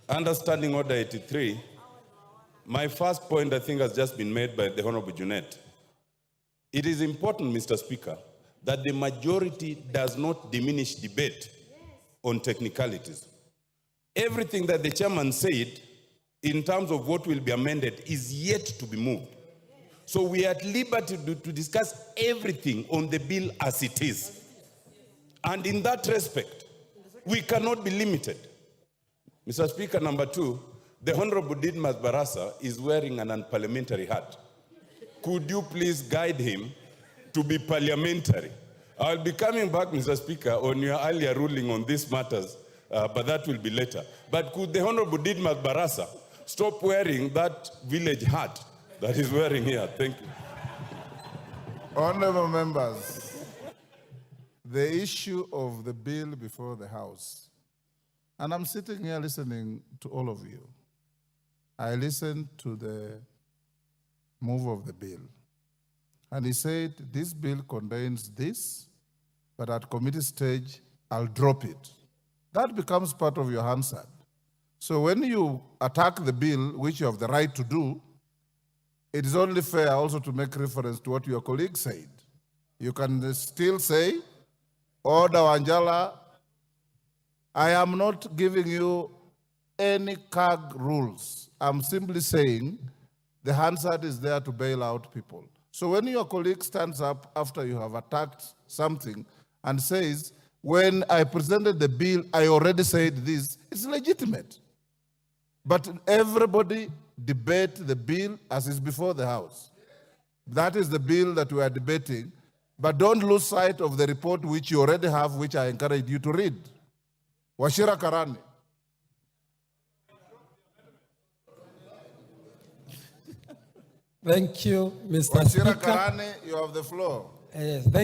Understanding Order 83, my first point, I think, has just been made by the Honorable Junet. It is important, Mr. Speaker, that the majority does not diminish debate on technicalities. Everything that the chairman said in terms of what will be amended is yet to be moved. So we are at liberty to discuss everything on the bill as it is. And in that respect, we cannot be limited. Mr. Speaker, number 2, the Honorable Dismas Barasa is wearing an unparliamentary hat. Could you please guide him to be parliamentary? I'll be coming back, Mr. Speaker, on your earlier ruling on these matters, but that will be later. But could the Honorable Dismas Barasa stop wearing that village hat that he's wearing here? Thank you. Honorable members, the issue of the bill before the House, and I'm sitting here listening to all of you. I listened to the move of the bill, and he said, this bill contains this, but at committee stage, I'll drop it. That becomes part of your Hansard. So when you attack the bill, which you have the right to do, it is only fair also to make reference to what your colleague said. You can still say, Order Wanjala, I am not giving you any CAG rules. I'm simply saying the Hansard is there to bail out people. So when your colleague stands up after you have attacked something and says, when I presented the bill, I already said this, it's legitimate. But everybody debate the bill as is before the House. That is the bill that we are debating. But don't lose sight of the report which you already have, which I encourage you to read. Wachira Karani. Thank you, Mr. Wachira Speaker. Karani, you have the floor. Yes,